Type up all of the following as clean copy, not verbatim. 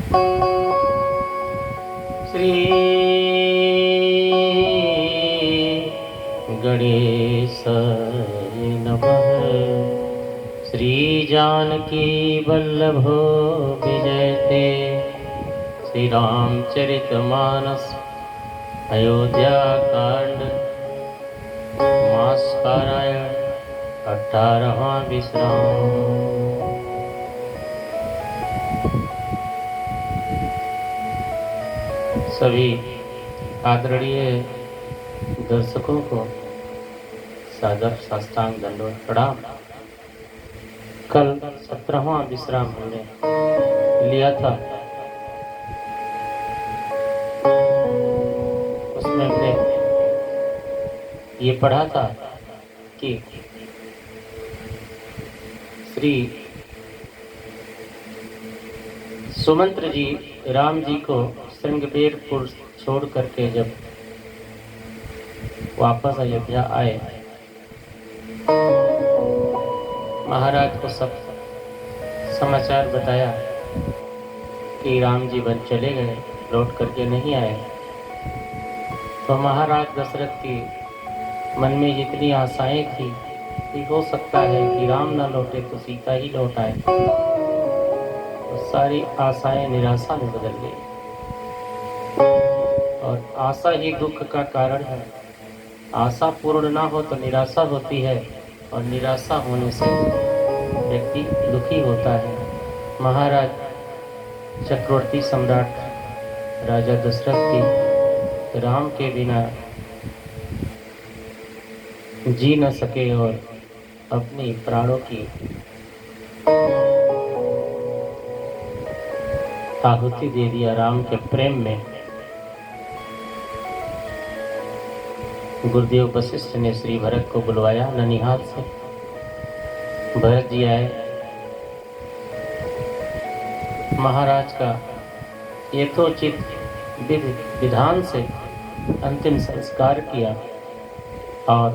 श्री गणेशाय नमः। श्री जानकी वल्लभो विजयते। श्री रामचरितमानस अयोध्या कांड मास पारायण 18वां विश्राम। सभी आदरणीय दर्शकों को सादर साष्टांग दंडवत प्रणाम। कल 17वां विश्राम हमने लिया था। उसमें हमने ये पढ़ा था कि श्री सुमंत्र जी राम जी को श्रृंगबेरपुर छोड़ करके जब वापस अयोध्या आए, महाराज को सब समाचार बताया कि राम जी वन चले गए, लौट करके नहीं आए। तो महाराज दशरथ की मन में जितनी आशाएं थी कि हो सकता है कि राम न लौटे तो सीता ही लौट आए, तो सारी आशाएं निराशा में बदल गई। और आशा ही दुख का कारण है। आशा पूर्ण ना हो तो निराशा होती है, और निराशा होने से व्यक्ति दुखी होता है। महाराज चक्रवर्ती सम्राट राजा दशरथ की राम के बिना जी न सके और अपने प्राणों की आहुति दे दिया राम के प्रेम में। गुरुदेव वशिष्ठ ने श्री भरत को बुलवाया ननिहाल से। भरत जी आए, महाराज का यथोचित विधान से अंतिम संस्कार किया और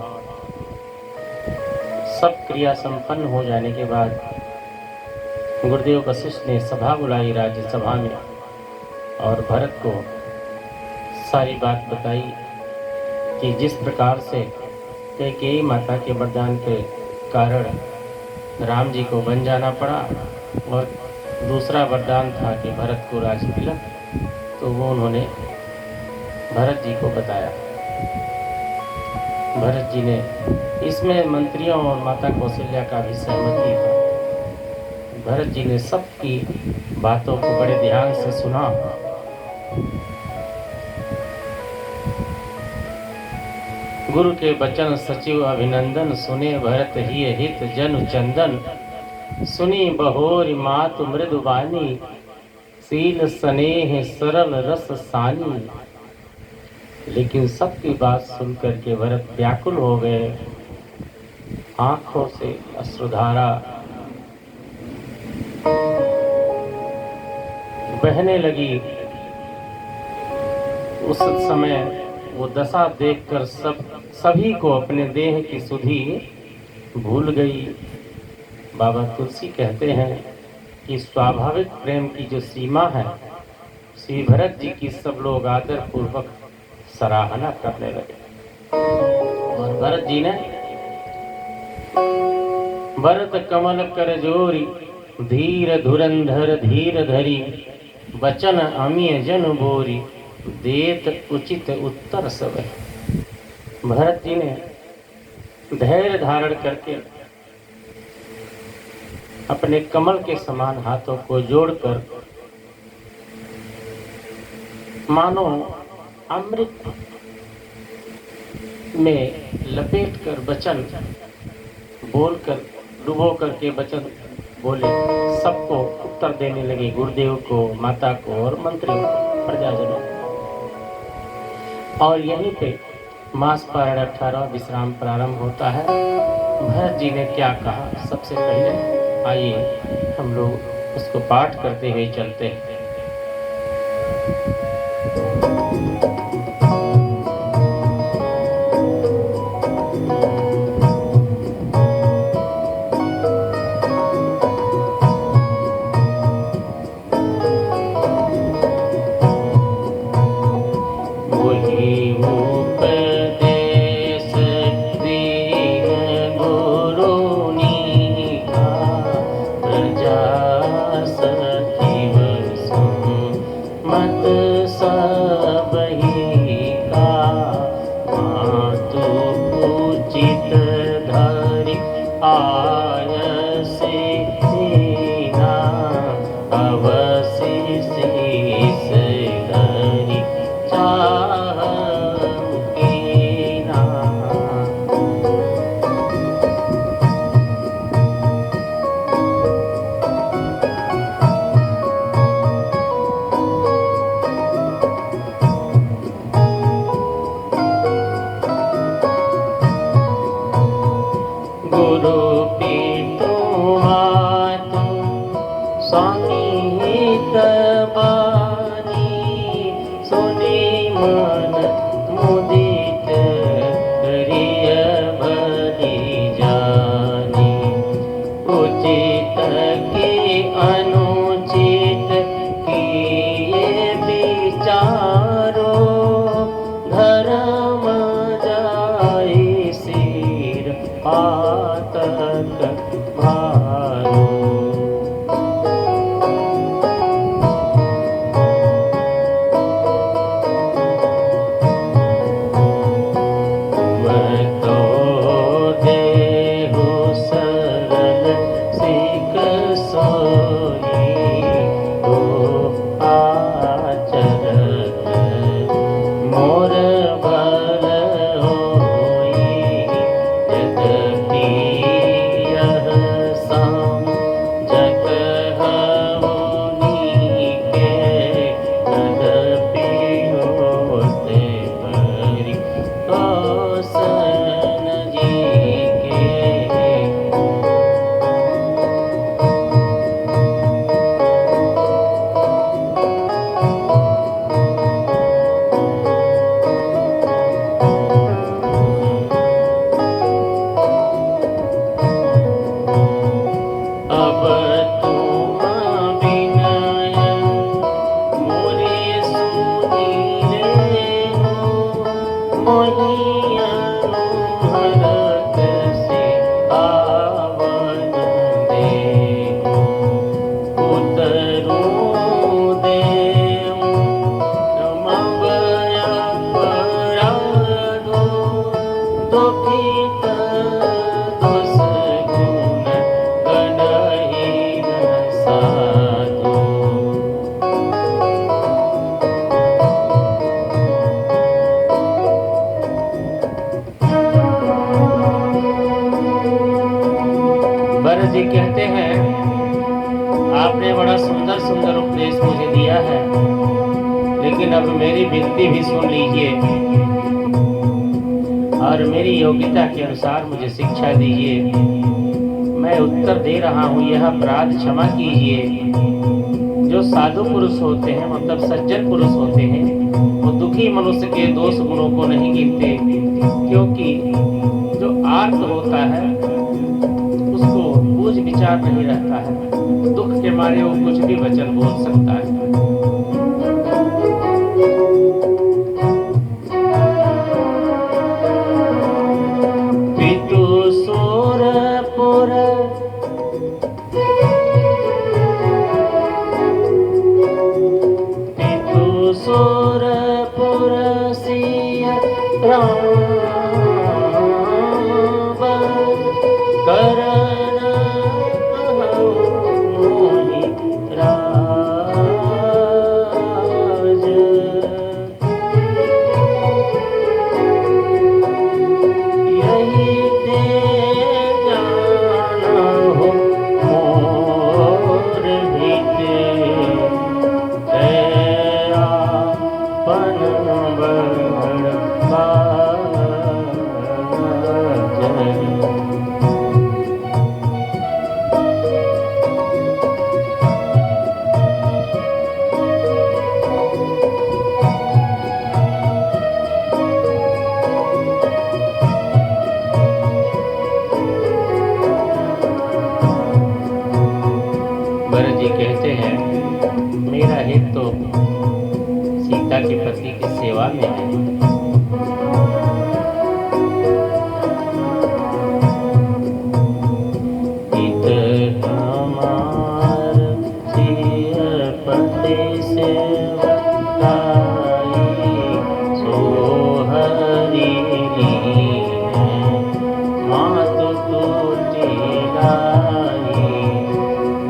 सब क्रिया संपन्न हो जाने के बाद गुरुदेव वशिष्ठ ने सभा बुलाई राज्यसभा में, और भरत को सारी बात बताई कि जिस प्रकार से कैकेयी माता के वरदान के कारण राम जी को वन जाना पड़ा, और दूसरा वरदान था कि भरत को राजतिलक, तो वो उन्होंने भरत जी को बताया। भरत जी ने इसमें मंत्रियों और माता कौशल्या का भी सहमति था। भरत जी ने सबकी बातों को बड़े ध्यान से सुना। गुरु के वचन सचिव अभिनंदन, सुने भरत ही हित जन चंदन। सुनी बहोरी मातु मृदुबानी, सील स्नेह सरल रस सानी। लेकिन सबकी बात सुन करके भरत व्याकुल हो गए, आंखों से अश्रुधारा बहने लगी। उस समय वो दशा देखकर सभी को अपने देह की सुधि भूल गई। बाबा तुलसी कहते हैं कि स्वाभाविक प्रेम की जो सीमा है, श्री भरत जी की सब लोग आदर पूर्वक सराहना करने लगे। और भरत जी ने भरत कमल कर जोरी, धीर धुरंधर धीर धरी। वचन अमीय जन बोरी, देत उचित उत्तर सब। भरत जी ने धैर्य धारण करके अपने कमल के समान हाथों को जोड़कर मानो अमृत में लपेटकर वचन बोलकर डुबो करके वचन बोले, सबको उत्तर देने लगे, गुरुदेव को, माता को और मंत्रियों को, प्रजाजनों को। और यहीं पे मास पारायण 18वां विश्राम प्रारंभ होता है। भरत जी ने क्या कहा, सबसे पहले आइए हम लोग उसको पाठ करते हुए चलते हैं। मत सबही का मातु उचित धरि आयसे दीना अवसि शीस धरि चाहु कीना। गुरु पितु मातु समीहित बानी सुनि मन मुदित हृदय भरि जानी। उचित के अनुचित किए विचारो धर्म जाई सिर पातक भारो। तो देहु सरल सिख सोई तो आचरत मोर भल होई। यद्यपि यह समझत हमुनि के तदपि होते परि रोशन जी के। अब तुम विनय मोरे सुधीरे मोहि अनुहरत से आवन देहु। उतरू देहु समवय अपराधो दुखित दोष गुण गणहीन साधु। भरत जी कहते हैं आपने बड़ा सुंदर सुंदर उपदेश मुझे दिया है, लेकिन अब मेरी विनती भी सुन लीजिए और मेरी योग्यता के अनुसार मुझे शिक्षा दीजिए। मैं उत्तर दे रहा हूँ, यह अपराध क्षमा कीजिए। जो साधु पुरुष होते हैं मतलब सज्जन पुरुष होते हैं वो दुखी मनुष्य के दोष गुणों को नहीं गिनते, क्योंकि जो आर्त होता है उसको बूझ विचार नहीं रहता है। दुख के मारे वो कुछ भी वचन बोल सकता है। पितु सुरपुर पितु सुरपुर सिय राम करन मोहि राज। यही ते जानहु मोर हित दया पन बड़ बाजन। भरत जी कहते हैं मेरा हित तो सीता के पति की सेवा में है। हित हमार सिय पति सेवा लाई सो हरि लीन मातु टूटी लाई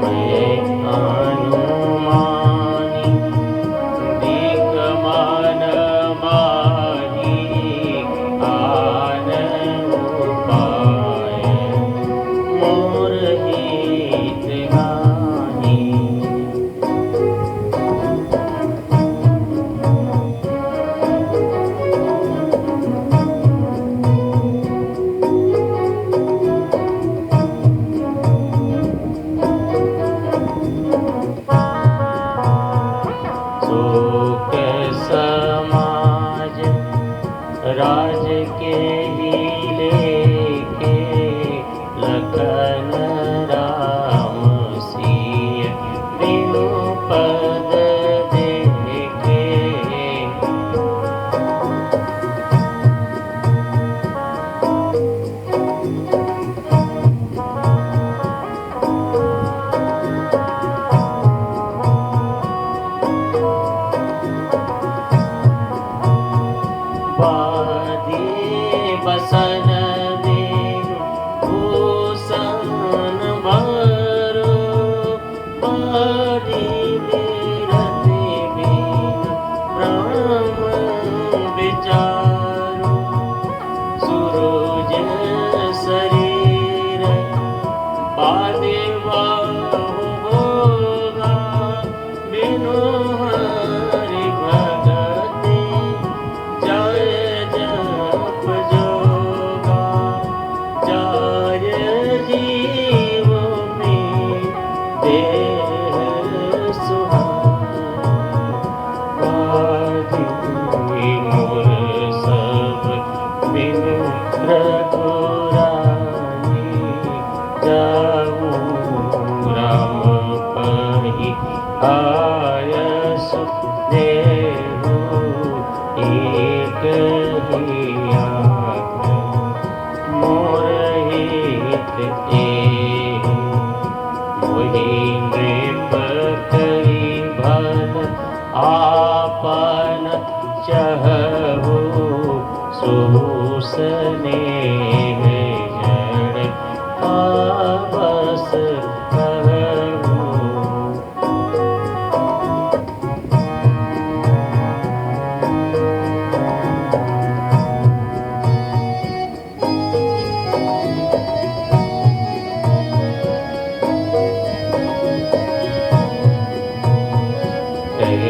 मैं अनुमानी दिक मान माही आन उपाय मोर हित गाही शोक समाज राज के ही लेके लखन राम सिय बिनु पद देखे बादी बसन देनु भूषण भरो बादी बिरति बिन ब्रह्म विचारो सूरज शरीर बादे होगा बिनु हरि भगति जय जप जोगा जय जीव में देह सुहाई मोर सब बिनु रघुराई जाऊं राम पहि आयसु देहु एक ही आज्ञा मोर हित एहि मोहि नृप करि भल आपन चहु सुसने जड़ आपस कहु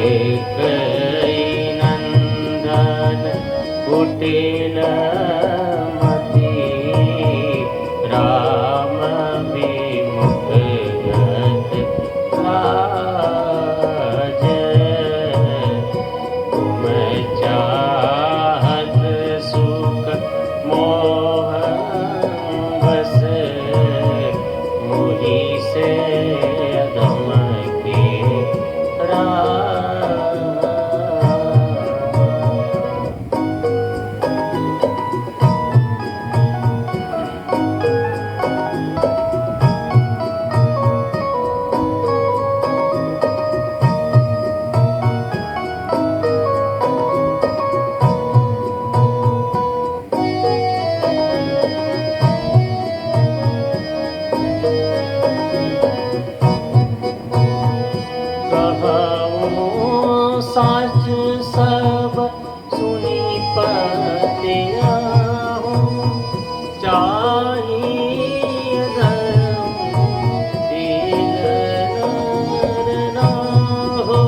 कैकेयी नंदन कुटिल मति राम विमुख गत काज तुम चाहत सुख मोह बस मुहि से अधम के कहूँ साच सब सुनी पतिया चाहिए धर्म दिल नर ना हो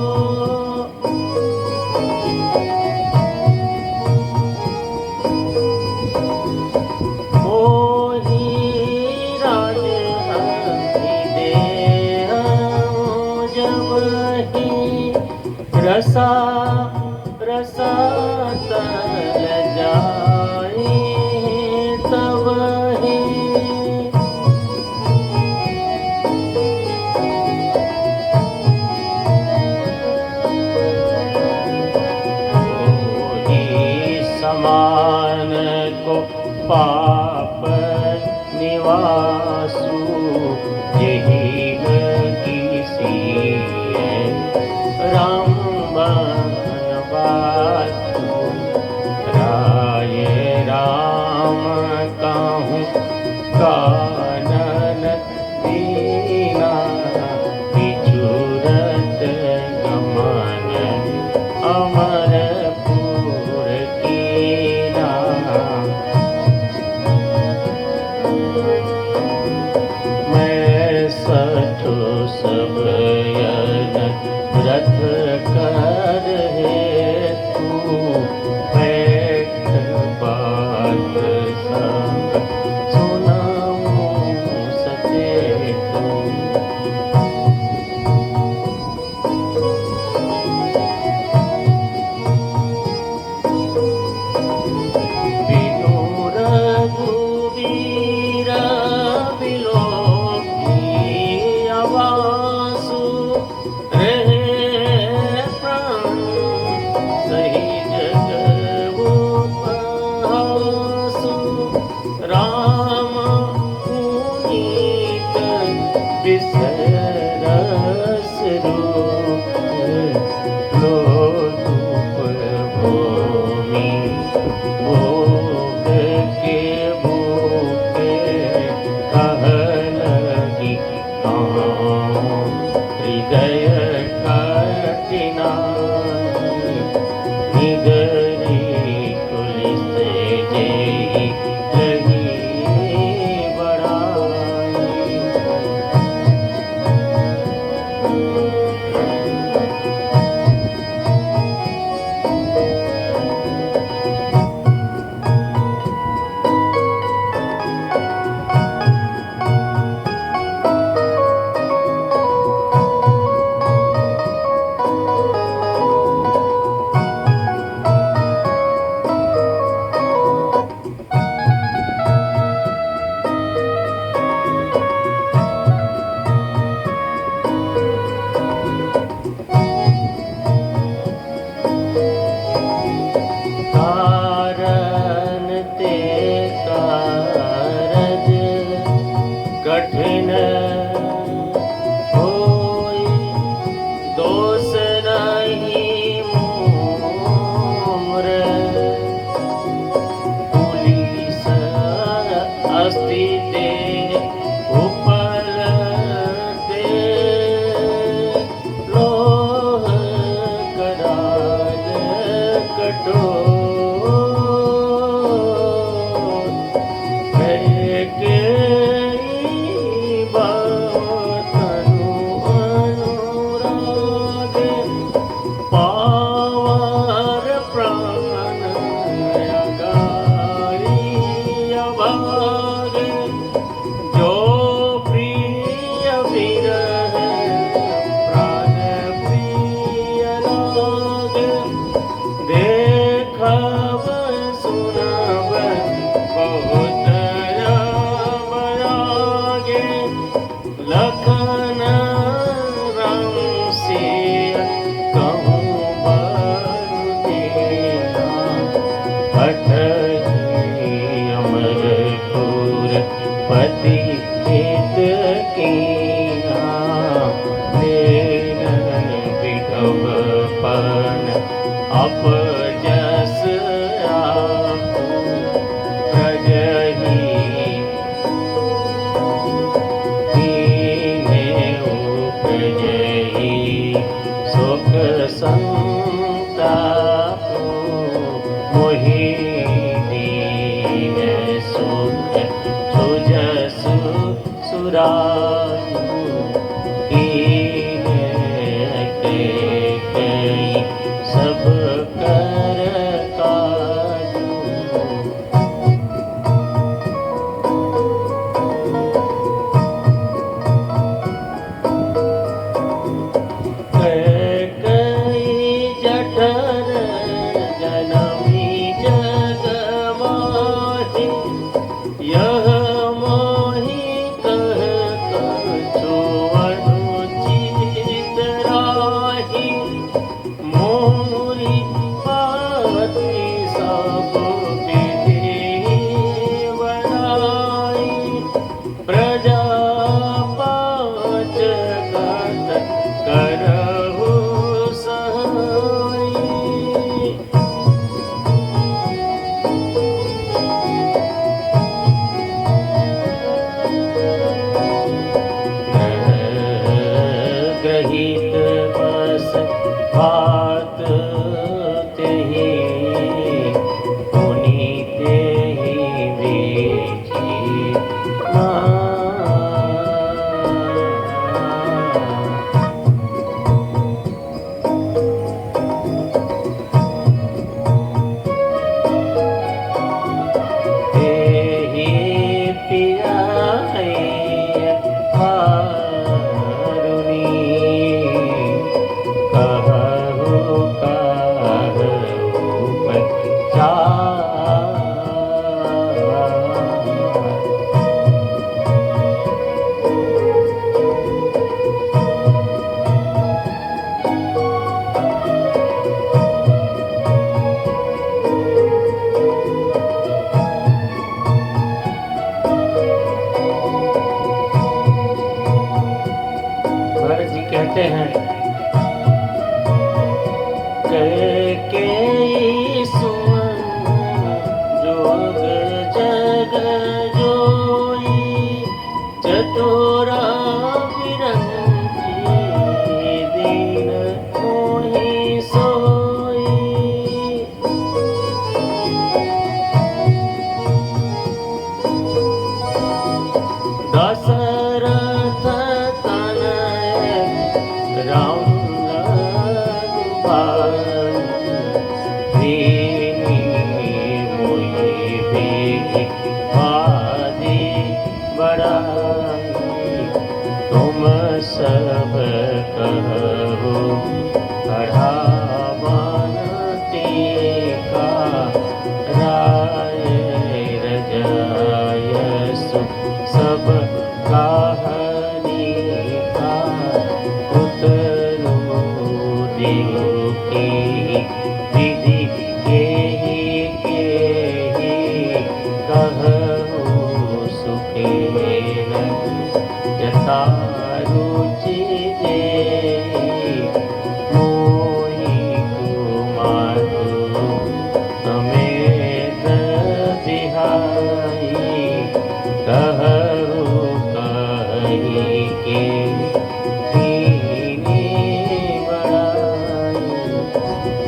मोही राज हरि देह जब ही रसा रसा तल जाए तब ही समान को पाप निवासु यही किसी राम बन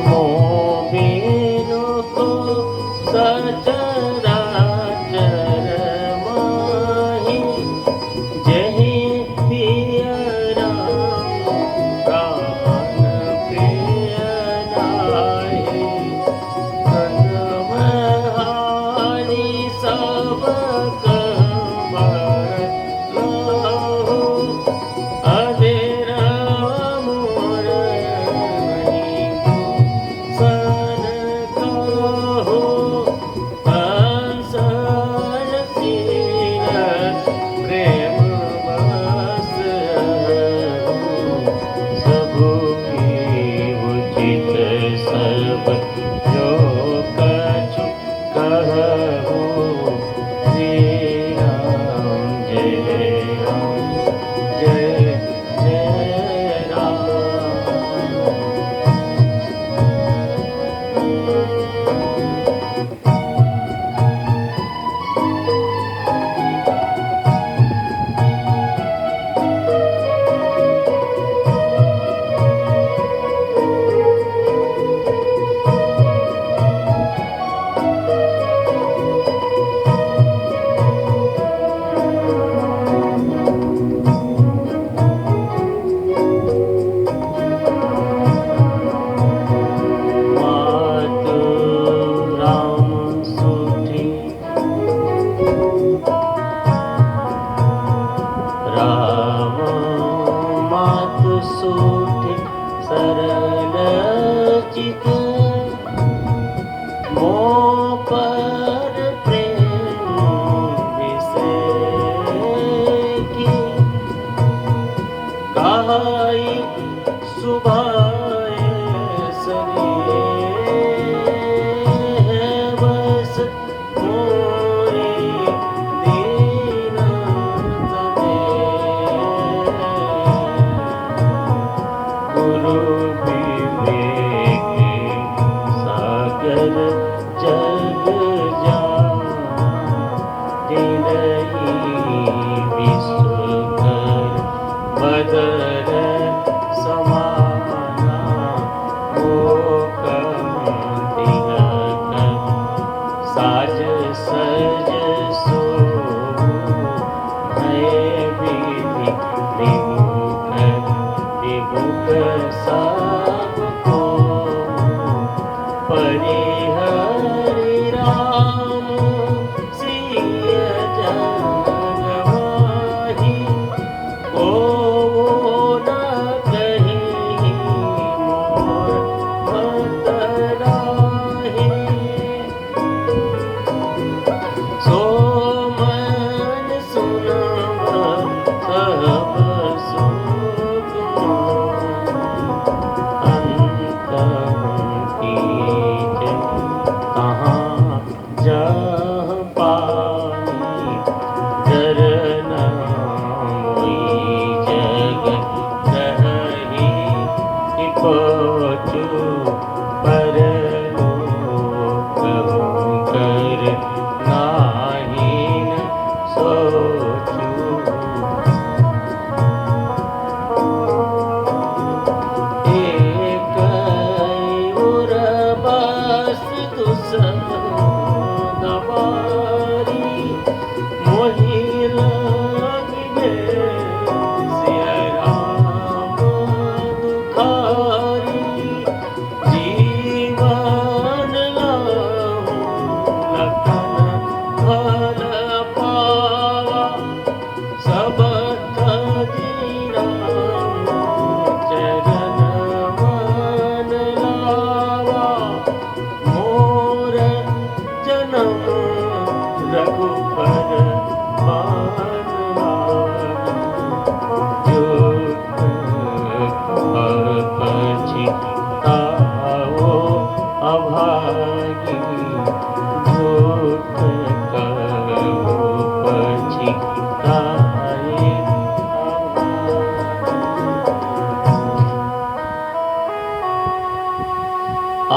मोह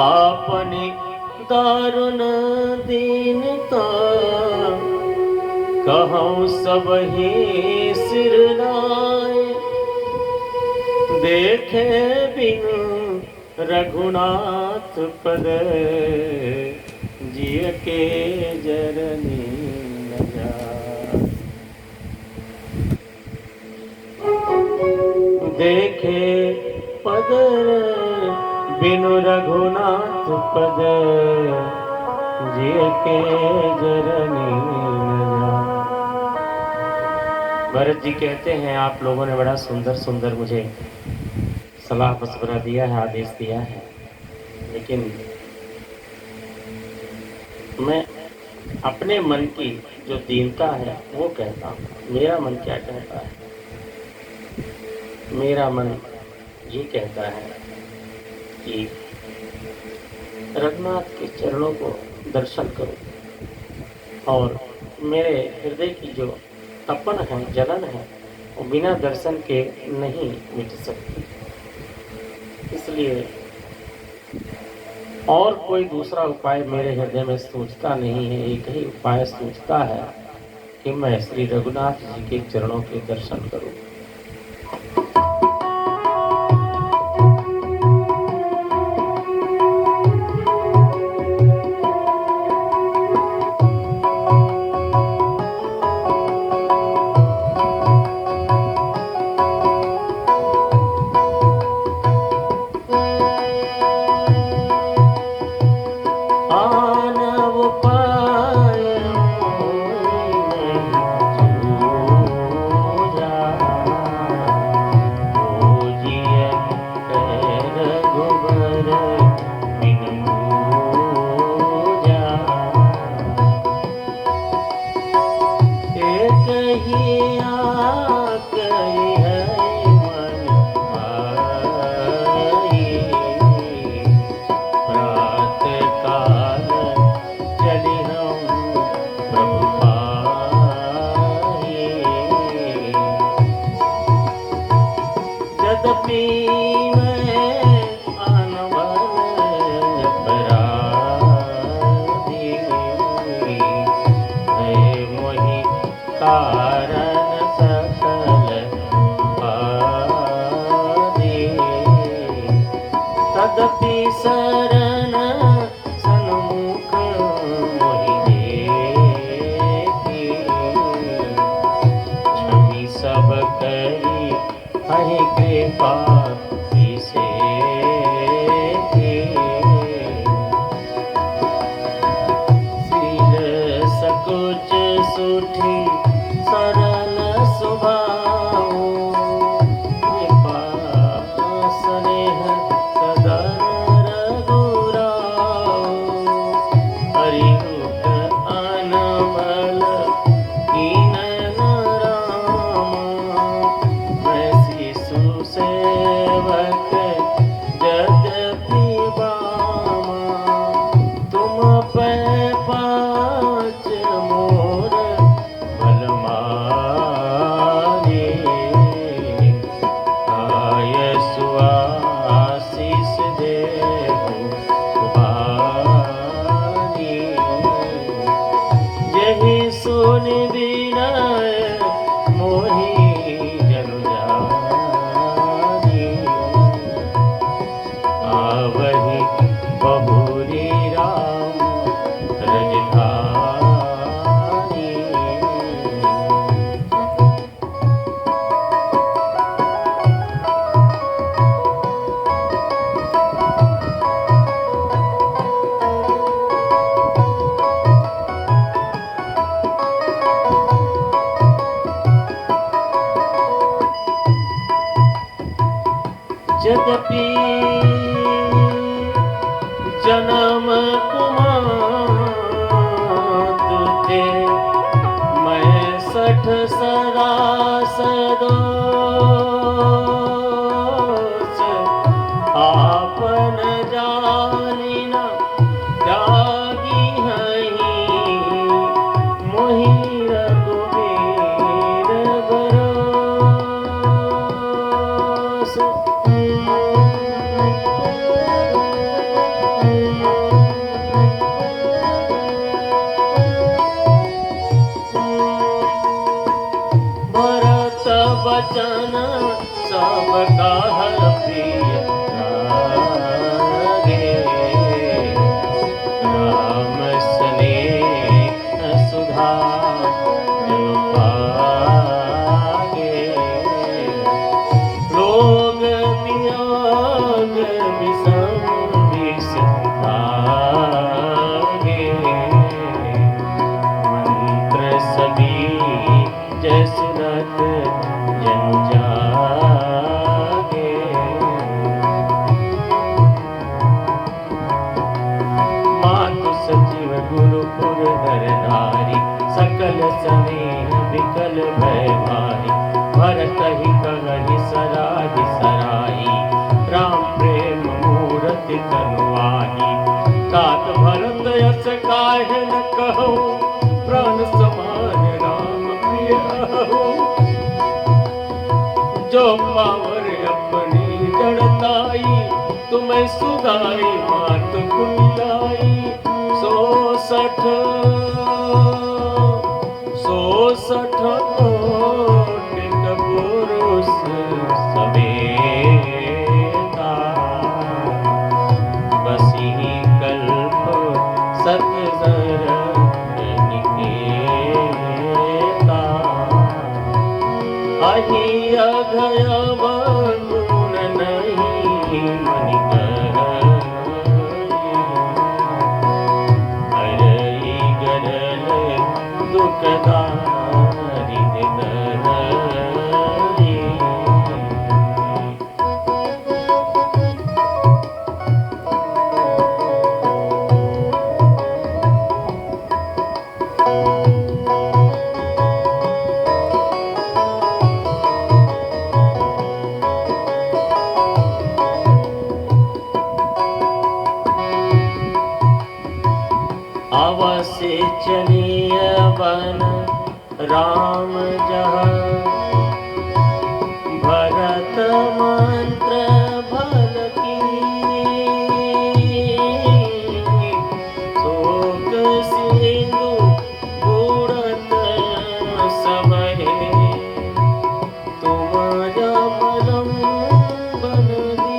आपने दारुण दीनता कहूँ सब ही सिर नाय, देखे बिनु रघुनाथ पद जिय के जरनी न जाय। देखे पदर बिनु रघुनाथ पद, जिय के जरनी न जाय। भरत जी कहते हैं आप लोगों ने बड़ा सुंदर सुंदर मुझे सलाह मशवरा दिया है, आदेश दिया है, लेकिन मैं अपने मन की जो दीनता है वो कहता हूँ। मेरा मन क्या कहता है? मेरा मन ये कहता है कि रघुनाथ के चरणों को दर्शन करो और मेरे हृदय की जो तपन है, जलन है, वो बिना दर्शन के नहीं मिट सकती। इसलिए और कोई दूसरा उपाय मेरे हृदय में सूझता नहीं है। एक ही उपाय सूझता है कि मैं श्री रघुनाथ जी के चरणों के दर्शन करूं। नर नारी, सकल स्नेह विकल भय भारी। भरत ही कहहि सराहि सराई, राम प्रेम मूरति तनुआही। तात भरत यस काहे न कहूँ, प्राण समान राम प्रिय अहु। जो पावर अपनी जड़ताई, तुम्हें सुगाई मात कुलाई। 160 कोटि पुरुष समेता, बसी कल्प सत निकेता। अहि अघय गुण नहीं मनि हरई गरल दुखदारि हरि। अवश्य चलिय बन राम जहाँ, भरत मंत्र भल कीनी। शोक सिंधु बूढ़त समये, तुम अवलंबन दीन।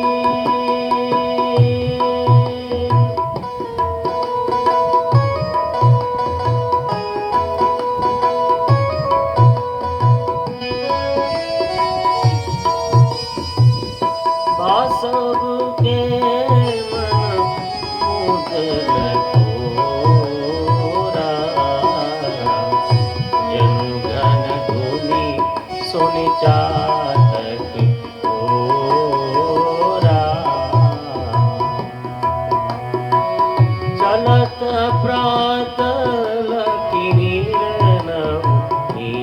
सबके मन मुदल थोरा, जनु घन धुनि सुनि चातक ओरा। चलत प्रातल किरण के,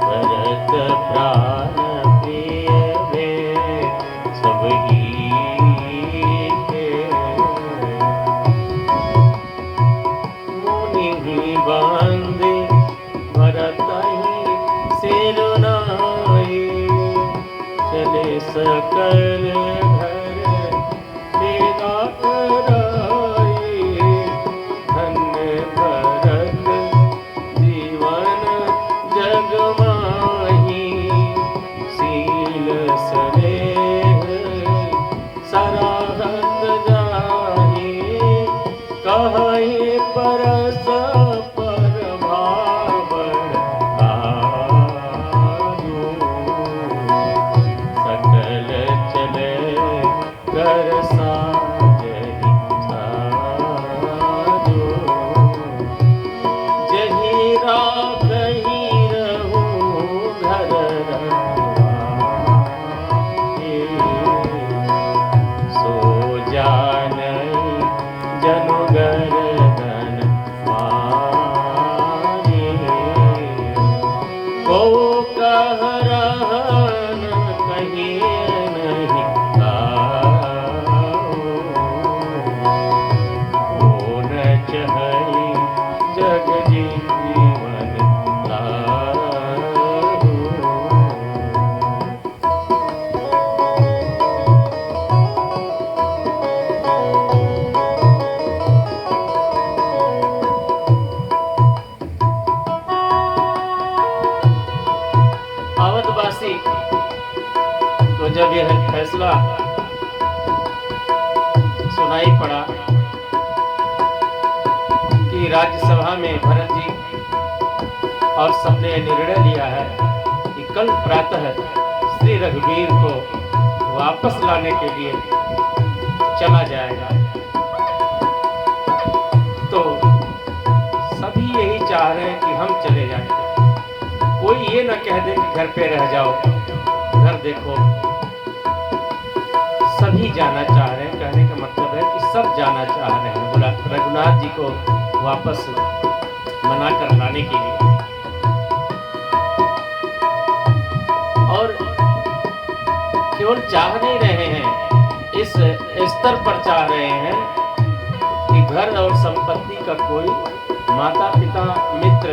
भरत प्राण प्रिय वे सबही के। मुनि बंदे भरत ही सिरुनाई, चले सकल घर बेगा कराई। धन्य भरत जीवन जग माही, शील स्नेह सराहत जाही। कहे परस पर भावन आयो, सकल चले कर साजहि साजो। जहि राखहि रहूं घर रखवारे, सो जानई जनु गर्दन मारे। को कह रहन कहिए नहीं काहू, को न चहई जग जीवन लाहू। अवधवासी को जब यह फैसला सुनाई पड़ा कि राज्यसभा में भरत जी और सबने निर्णय लिया है कि कल प्रातः श्री रघुवीर को वापस लाने के लिए चला जाएगा, तो सभी यही चाह रहे हैं कि हम चले जाएं। कोई ये ना कह दे कि घर पे रह जाओ, घर देखो। सभी जाना चाह रहे हैं। कहने का मतलब है कि सब जाना चाह रहे हैं, बोला रघुनाथ जी को वापस मना कर लाने के लिए। और केवल चाह नहीं रहे हैं, इस स्तर पर चाह रहे हैं कि घर और संपत्ति का कोई, माता पिता मित्र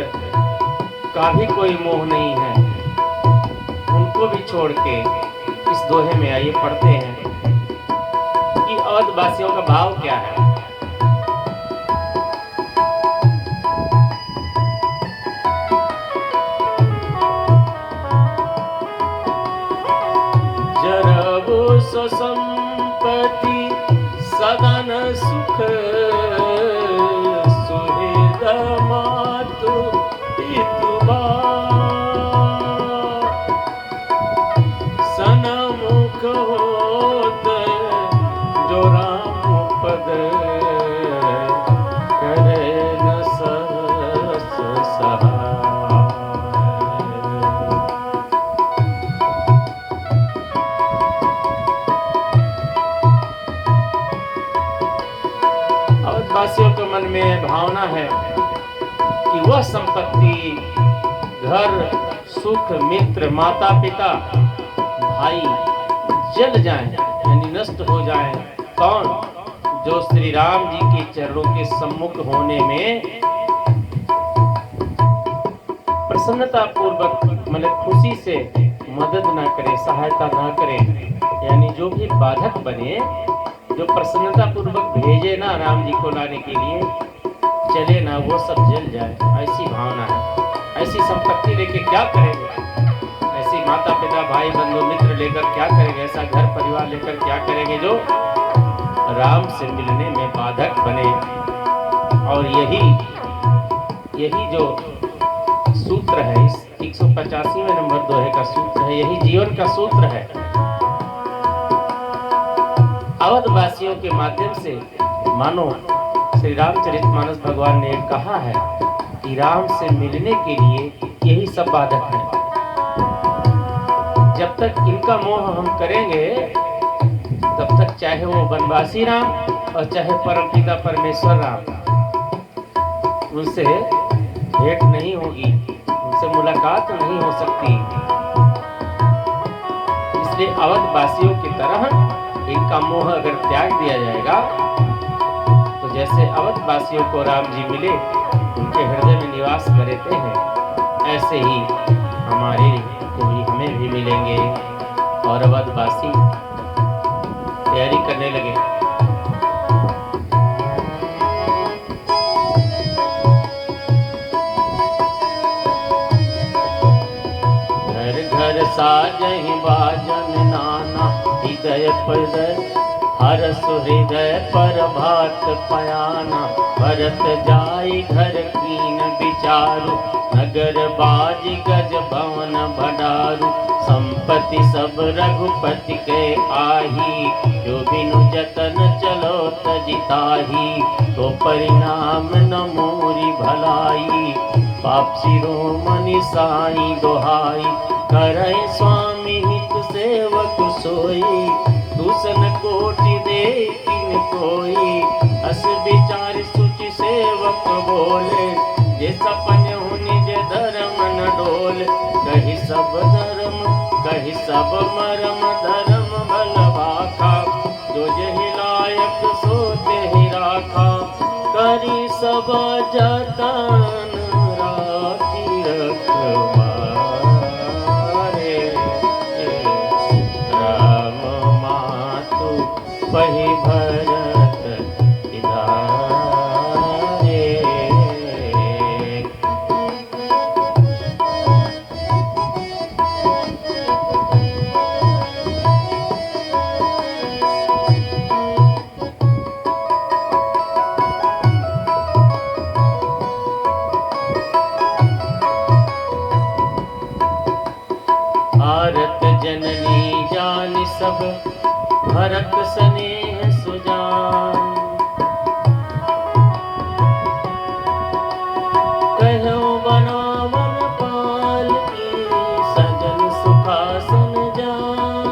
का भी कोई मोह नहीं है, उनको भी छोड़ के इस दोहे में आइए पढ़ते हैं कि अवध वासियों का भाव क्या है। जरबो सो संपत्ति सदन सुख, सुहृद मातु पितु सनमुख होत जो राम पद करे न सरस सहाय। अवधवासियों के मन में भावना है कि वह संपत्ति, घर, सुख, मित्र, माता पिता, भाई जल जाएं, यानी नष्ट हो जाएं। कौन? जो श्री राम जी के चरणों के सम्मुख होने में प्रसन्नता पूर्वक, मतलब खुशी से मदद ना करे, सहायता ना करे, यानी जो भी बाधक बने, जो प्रसन्नता पूर्वक भेजे ना राम जी को लाने के लिए, चले ना, वो सब जल जाए, ऐसी भावना है। ऐसी संपत्ति लेके क्या करेंगे, ऐसी माता पिता भाई बंधु मित्र लेकर क्या करेंगे, ऐसा घर परिवार लेकर क्या करेंगे जो राम से मिलने में बाधक बने। और यही जो सूत्र है, इस 185वें नंबर दोहे का सूत्र है, यही जीवन का सूत्र है। अवध वासियों के माध्यम से मानो श्री रामचरितमानस भगवान ने कहा है कि राम से मिलने के लिए यही सब बाधक है। जब तक इनका मोह हम करेंगे, तब तक चाहे वो वनवासी राम और चाहे परमपिता परमेश्वर राम, उनसे भेंट नहीं होगी, उनसे मुलाकात नहीं हो सकती। इसलिए अवध वासियों की तरह इनका मोह अगर त्याग दिया जाएगा, तो जैसे अवध वासियों को राम जी मिले, उनके हृदय में निवास करते हैं, ऐसे ही हमारे को भी हमें भी मिलेंगे। और अवध वासी तैयारी करने लगे। घर घर साजहि बाजन नाना, हृदय पद हर सुहृदय पर भात पयाना। भरत जाई घर कीन विचारु, नगर बाज गज भवन भंडारु। संपत्ति सब रघुपति के आही, जो बिनु जतन चलो तजिताही। तो परिणाम न मोरी भलाई, पाप शिरोमणि साई दोहाई। करे स्वामी हित सेवक सोई, दूषण कोटि दे किन कोई। अस विचार सुचि सेवक बोले, जे सपन हो निज धर्म न डोल। कही सब धर्म कही सब मरम, धर्म भल भाखा। जो जहि लायक सो तेहि राखा, करी सब जतन राखी रखवारे। राम मातु पहि भरत इधारे। भारत जननी जानि सब, भरत स्नेह सुजान। कहो बनावन पाल की, सजन सुखासन जान।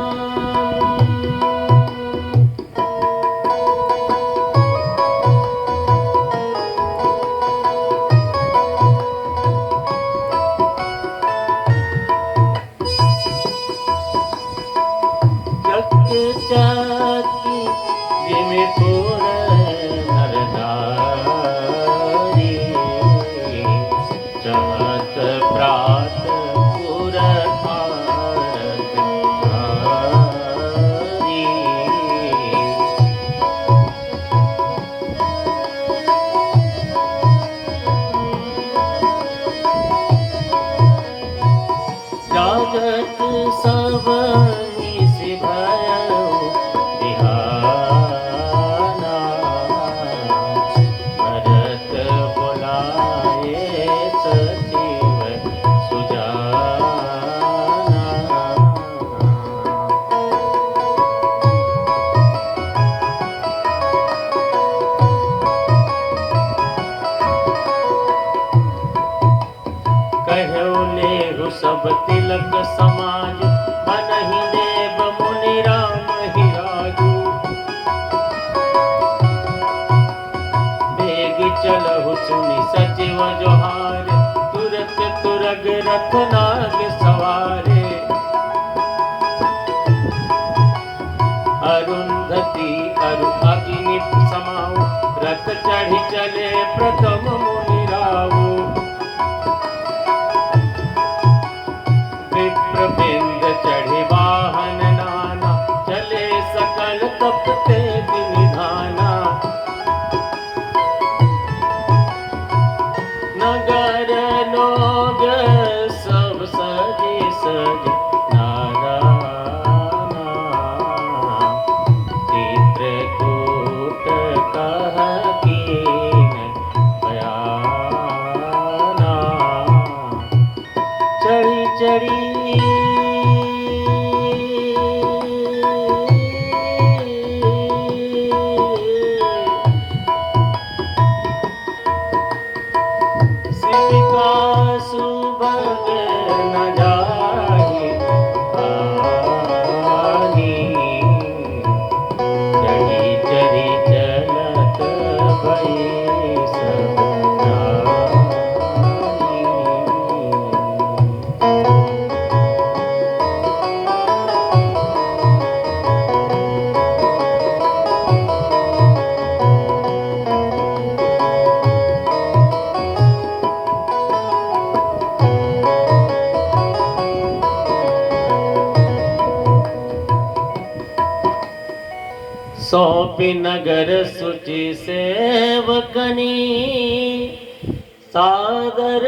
की जिमि पुर नर नारी चहत प्रात पुर भारत नारी। जागत सब निसि भयउ बिहाना भरत बुलाए सचिव सुजाना। कहु लेहु सब तिलक समाज बनहि देव मुनि राम ही राजू। बेग चलहु सुनि सचिव जोहार तुरत तुरग रथ नाग सवारे। अरुंधति अरु अग्नि समाऊ रथ चढ़ी चले प्रथम मुनि राऊ। विप्रबिंद चढ़े वाहन नाना चले सकल तपते निधाना। नगर लोग सब सजे सज नारायणा। चित्रकूट कह कीन बयाना। चढ़ी चढ़ी शिविका सुभग न जाहि आनी। चढ़ी चढ़ी चलत भई सब नारी। सौंपी नगर सुचि सेवकनी सादर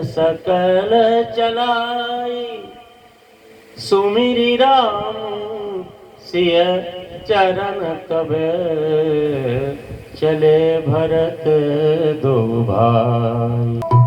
सकल चलाई। सुमिरि राम सिय चरण तब चले भरत दो भाई।